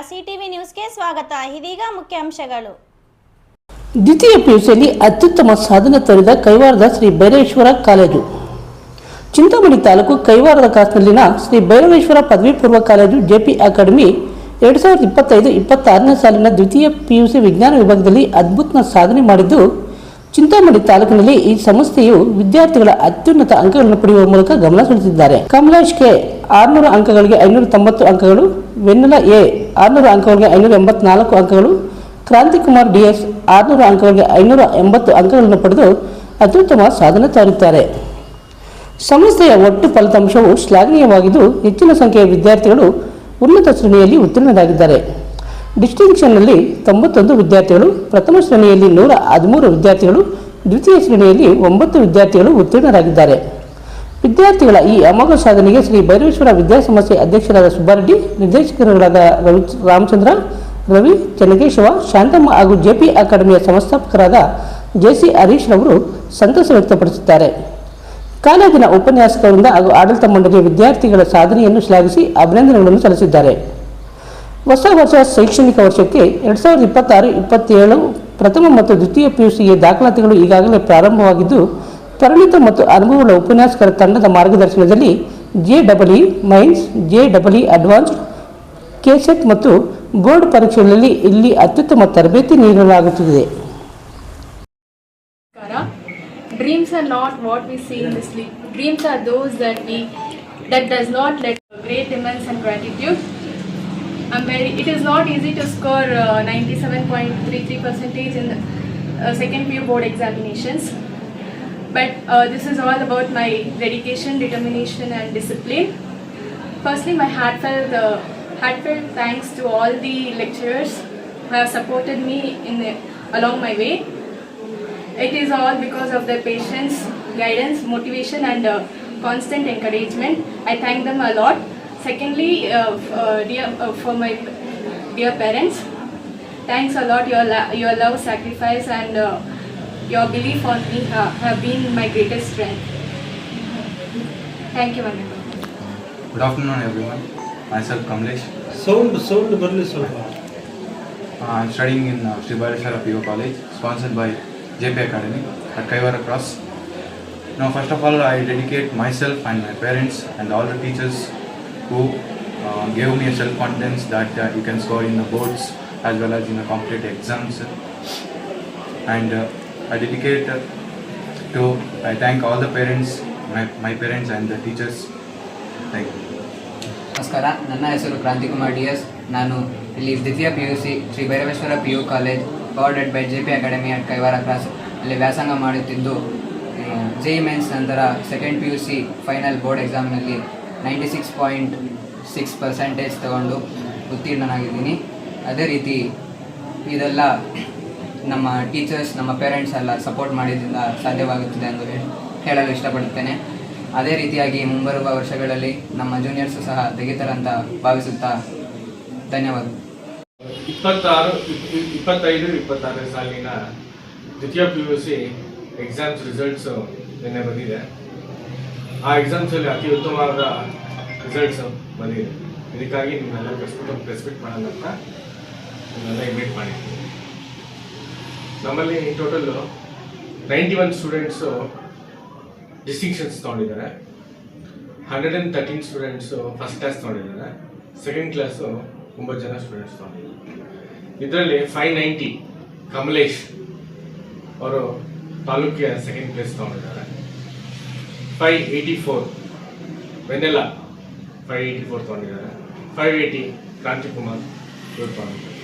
CTV ನ್ಯೂಸ್ಗೆ ಸ್ವಾಗತ. ಇದೀಗ ಮುಖ್ಯಾಂಶಗಳು. ದ್ವಿತೀಯ ಪಿಯುಸಿಯಲ್ಲಿ ಅತ್ಯುತ್ತಮ ಸಾಧನೆ ತೋರಿದ ಕೈವಾರದ ಶ್ರೀ ಭೈರವೇಶ್ವರ ಕಾಲೇಜು. ಚಿಂತಾಮಣಿ ತಾಲೂಕು ಕೈವಾರದ ಕ್ರಾಸ್ನಲ್ಲಿನ ಶ್ರೀ ಭೈರವೇಶ್ವರ ಪದವಿ ಪೂರ್ವ ಕಾಲೇಜು ಜೆಪಿ ಅಕಾಡೆಮಿ 2025-26ನೇ ಸಾಲಿನ ದ್ವಿತೀಯ ಪಿಯುಸಿ ವಿಜ್ಞಾನ ವಿಭಾಗದಲ್ಲಿ ಅದ್ಭುತ ಸಾಧನೆ ಮಾಡಿದ್ದು, ಚಿಂತಾಮಣಿ ತಾಲೂಕಿನಲ್ಲಿ ಈ ಸಂಸ್ಥೆಯು ವಿದ್ಯಾರ್ಥಿಗಳ ಅತ್ಯುನ್ನತ ಅಂಕಗಳನ್ನು ಪಡೆಯುವ ಮೂಲಕ ಗಮನ ಸೆಳೆದಿದ್ದಾರೆ. ಕಮಲೇಶ್ ಕೆ 600 ಅಂಕಗಳಿಗೆ 590 ಅಂಕಗಳು, ವೆನ್ನೆಲಾ ಎ 600 ಅಂಕಗಳಿಗೆ 584 ಅಂಕಗಳು, ಕ್ರಾಂತಿಕುಮಾರ್ ಡಿಎಸ್ 600 ಅಂಕಗಳಿಗೆ 580 ಅಂಕಗಳನ್ನು ಪಡೆದು ಅತ್ಯುತ್ತಮ ಸಾಧನೆ ತೋರಿದ್ದಾರೆ. ಸಂಸ್ಥೆಯ ಒಟ್ಟು ಫಲಿತಾಂಶವು ಶ್ಲಾಘನೀಯವಾಗಿದ್ದು, ಹೆಚ್ಚಿನ ಸಂಖ್ಯೆಯ ವಿದ್ಯಾರ್ಥಿಗಳು ಉನ್ನತ ಶ್ರೇಣಿಯಲ್ಲಿ ಉತ್ತೀರ್ಣರಾಗಿದ್ದಾರೆ. ಡಿಸ್ಟಿಂಕ್ಷನ್ನಲ್ಲಿ 91 ವಿದ್ಯಾರ್ಥಿಗಳು, ಪ್ರಥಮ ಶ್ರೇಣಿಯಲ್ಲಿ 113 ವಿದ್ಯಾರ್ಥಿಗಳು, ದ್ವಿತೀಯ ಶ್ರೇಣಿಯಲ್ಲಿ 9 ವಿದ್ಯಾರ್ಥಿಗಳು ಉತ್ತೀರ್ಣರಾಗಿದ್ದಾರೆ. ವಿದ್ಯಾರ್ಥಿಗಳ ಈ ಅಮೋಘ ಸಾಧನೆಗೆ ಶ್ರೀ ಭೈರವೇಶ್ವರ ವಿದ್ಯಾಸಂಸ್ಥೆ ಅಧ್ಯಕ್ಷರಾದ ಸುಬ್ಬಾರೆಡ್ಡಿ, ನಿರ್ದೇಶಕರುಗಳಾದ ರಾಮಚಂದ್ರ, ರವಿ, ಚನ್ನಕೇಶವ, ಶಾಂತಮ್ಮ ಹಾಗೂ ಜೆಪಿ ಅಕಾಡೆಮಿಯ ಸಂಸ್ಥಾಪಕರಾದ ಜೆಸಿ ಹರೀಶ್ ರವರು ಸಂತಸ ವ್ಯಕ್ತಪಡಿಸಿದ್ದಾರೆ. ಕಾಲೇಜಿನ ಉಪನ್ಯಾಸಕರಿಂದ ಹಾಗೂ ಆಡಳಿತ ಮಂಡಳಿಯ ವಿದ್ಯಾರ್ಥಿಗಳ ಸಾಧನೆಯನ್ನು ಶ್ಲಾಘಿಸಿ ಅಭಿನಂದನೆಗಳನ್ನು ಸಲ್ಲಿಸಿದ್ದಾರೆ. ಹೊಸ ವರ್ಷ ಶೈಕ್ಷಣಿಕ ವರ್ಷಕ್ಕೆ 2026-27 ಪ್ರಥಮ ಮತ್ತು ದ್ವಿತೀಯ ಪಿಯುಸಿಗೆ ದಾಖಲಾತಿಗಳು ಈಗಾಗಲೇ ಪ್ರಾರಂಭವಾಗಿದ್ದು, ಪರಿಣಿತ ಮತ್ತು ಅನುಭವಗಳ ಉಪನ್ಯಾಸಕರ ತಂಡದ ಮಾರ್ಗದರ್ಶನದಲ್ಲಿ JEE Mains, JEE Advanced, KCET ಮತ್ತು ಬೋರ್ಡ್ ಪರೀಕ್ಷೆಗಳಲ್ಲಿ ಇಲ್ಲಿ ಅತ್ಯುತ್ತಮ ತರಬೇತಿ ನೀಡಲಾಗುತ್ತಿದೆ. Dreams are not what we see in the sleep. Dreams are those that does not let great immense and gratitude. It is not easy to score 97.33% in the second PU board examinations, but this is all about my dedication, determination and discipline. Firstly, my heartfelt thanks to all the lecturers who have supported me along my way. It is all because of their patience, guidance, motivation and constant encouragement. I thank them a lot. Secondly, for my dear parents, thanks a lot. Your love, sacrifice and your belief on me have been my greatest strength. Thank you, Vanessa. Good afternoon, everyone. Myself Kamlesh. Sound barli solva. I'm studying in Sri Bhaireshwara PU College, sponsored by JP Academy at Kaivara Cross. Now, first of all, I dedicate myself and my parents and all the teachers who gave me a self-confidence that you can score in the boards as well as in the competitive exams. And I thank all the parents, my parents and the teachers. Thank you. ನಮಸ್ಕಾರ, ನನ್ನ ಹೆಸರು ಕ್ರಾಂತಿಕುಮಾರ್ DS. ನಾನು ಇಲ್ಲಿ ದ್ವಿತೀಯ PUC Shri Bhairaveshwara PU college powered by JP academy at Kaiwara cross ಅಲ್ಲಿ ವ್ಯಾಸಂಗ ಮಾಡುತ್ತಿದ್ದು, JEE mains ನಂತರ ಸೆಕೆಂಡ್ PUC ಫೈನಲ್ ಬೋರ್ಡ್ ಎಕ್ಸಾಮ್ನಲ್ಲಿ 96.6% ತಗೊಂಡು ಉತ್ತೀರ್ಣನಾಗಿದ್ದೀನಿ. ಅದೇ ರೀತಿ ಇದೆಲ್ಲ ನಮ್ಮ ಟೀಚರ್ಸ್, ನಮ್ಮ ಪೇರೆಂಟ್ಸ್ ಎಲ್ಲ ಸಪೋರ್ಟ್ ಮಾಡಿದ್ದರಿಂದ ಸಾಧ್ಯವಾಗುತ್ತದೆ ಎಂದು ಹೇಳಲು ಇಷ್ಟಪಡುತ್ತೇನೆ. ಅದೇ ರೀತಿಯಾಗಿ ಮುಂಬರುವ ವರ್ಷಗಳಲ್ಲಿ ನಮ್ಮ ಜೂನಿಯರ್ಸು ಸಹ ತೆಗಿತಾರಂತ ಭಾವಿಸುತ್ತಾ ಧನ್ಯವಾದ. 25-26 ಸಾಲಿನ ದ್ವಿತೀಯ PUC ಎಕ್ಸಾಮ್ಸ್ ರಿಸಲ್ಟ್ಸು ನಿನ್ನೆ ಬಂದಿದೆ. ಆ ಎಕ್ಸಾಮ್ಸಲ್ಲಿ ಅತಿ ಉತ್ತಮವಾದ ರಿಸಲ್ಟ್ಸು ಬಂದಿದೆ. ಇದಕ್ಕಾಗಿ ನಿಮ್ಮೆಲ್ಲ ಪ್ರೆಸ್ಪೆಕ್ಟ್ ಮಾಡೋಣ ಅಂತ ನಿಮ್ಮೆಲ್ಲ ಇನ್ವೈಟ್ ಮಾಡಿದ್ದೀನಿ. ನಮ್ಮಲ್ಲಿ ಟೋಟಲ್ಲು 91 ಸ್ಟೂಡೆಂಟ್ಸು ಡಿಸ್ಟಿಂಕ್ಷನ್ಸ್ ತೊಗೊಂಡಿದ್ದಾರೆ. 113 ಸ್ಟೂಡೆಂಟ್ಸು ಫಸ್ಟ್ ಕ್ಲಾಸ್ ತೊಗೊಂಡಿದ್ದಾರೆ. ಸೆಕೆಂಡ್ ಕ್ಲಾಸು 9 ಜನ ಸ್ಟೂಡೆಂಟ್ಸ್ ತೊಗೊಂಡಿದ್ದಾರೆ. ಇದರಲ್ಲಿ 590 ಕಮಲೇಶ್ ಅವರು ತಾಲೂಕಿನ ಸೆಕೆಂಡ್ ಪ್ಲೇಸ್ ತೊಗೊಂಡಿದ್ದಾರೆ. 584 ವೆನ್ನೆಲಾ 584 ತೊಗೊಂಡಿದ್ದಾರೆ. 580 ಕ್ರಾಂತಿಕುಮಾರ್ ಇವರು ತೊಗೊಂಡಿದ್ದಾರೆ.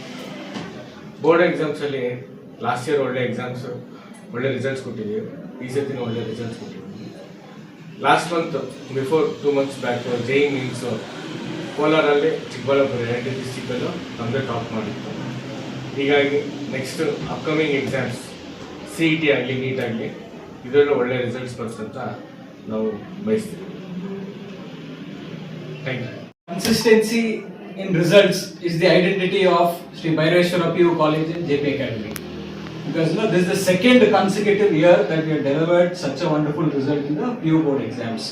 ಬೋರ್ಡ್ ಎಕ್ಸಾಮ್ಸಲ್ಲಿ ಲಾಸ್ಟ್ ಇಯರ್ ಒಳ್ಳೆ ರಿಸಲ್ಟ್ಸ್ ಕೊಟ್ಟಿದ್ದೀವಿ. ಈ ಸತಿನೂ ಒಳ್ಳೆ ರಿಸಲ್ಟ್ಸ್ ಕೊಟ್ಟಿದ್ದೀವಿ. Last month before 2 months back JEE mains ಕೋಲಾರಲ್ಲಿ, ಚಿಕ್ಕಬಳ್ಳಾಪುರ 2 ಡಿಸ್ಟಿಕಲ್ಲೂ ನಮ್ಮದೇ ಟಾಪ್ ಮಾಡಿತ್ತು. ಹೀಗಾಗಿ ನೆಕ್ಸ್ಟ್ ಅಪ್ಕಮಿಂಗ್ ಎಕ್ಸಾಮ್ಸ್ CET ಆಗಲಿ, NEET ಆಗಲಿ ಇದರಲ್ಲೂ ಒಳ್ಳೆ ರಿಸಲ್ಟ್ಸ್ ಬರ್ತಂತ ನಾವು ಬಯಸ್ತೀವಿ. Thank you. Consistency in results is the identity of Sri Bhaireshwara PU College and JP Academy. Because this is the second consecutive year that we have delivered such a wonderful result in the PU board exams.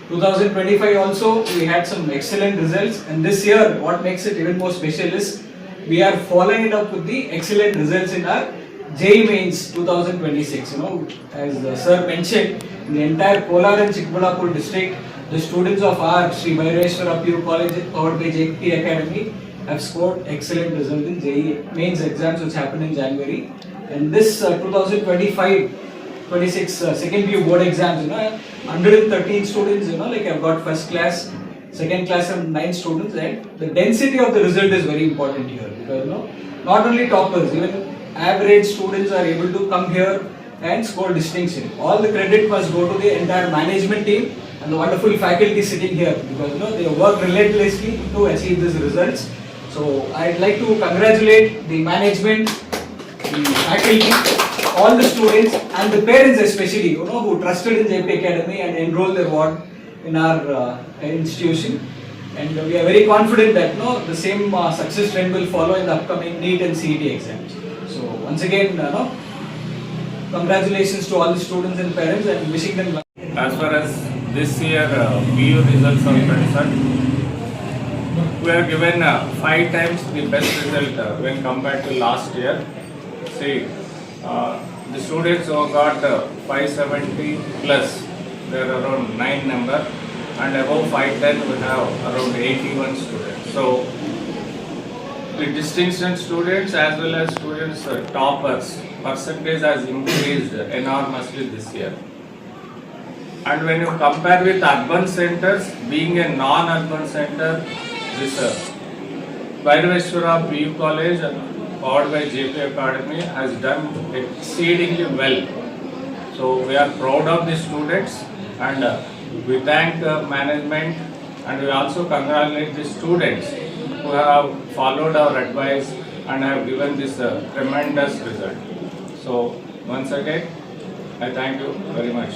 2025 also we had some excellent results, and this year what makes it even more special is we are following it up with the excellent results in our JEE Mains 2026. You know, as sir mentioned, in the entire Kolar and Chikbalapur district, the students of our Sri Bhaireshwara PU College powered by JP Academy have scored excellent results in JEE Mains exams which happened in January. And this 2025-26 second PU board exams, you know, 113 students, you know, like I've got first class, second class and 9 students, and the density of the result is very important here, because you know, not only toppers, even average students are able to come here and score distinction. All the credit must go to the entire management team and the wonderful faculty sitting here, because you know, they work relentlessly to achieve these results. So I'd like to congratulate the management, the faculty, all the students and the parents especially, you know, who trusted in JP Academy and enrolled their ward in our institution. And we are very confident that the same success trend will follow in the upcoming NEET and CET exams. So once again, congratulations to all the students and parents, and wishing them luck. As far as this year PU results are concerned, we are given 5 times the best result when compared to last year. See, the students who got 570 plus, there are around 9 number, and above 510 we have around 81 students. So the distinction students as well as students toppers percentage has increased enormously this year. And when you compare with urban centers, being a non-urban center, this Bhaireshwara PU College powered by JP Academy has done exceedingly well. So we are proud of the students, and we thank management, and we also congratulate the students who have followed our advice and have given this tremendous result. So once again, I thank you very much.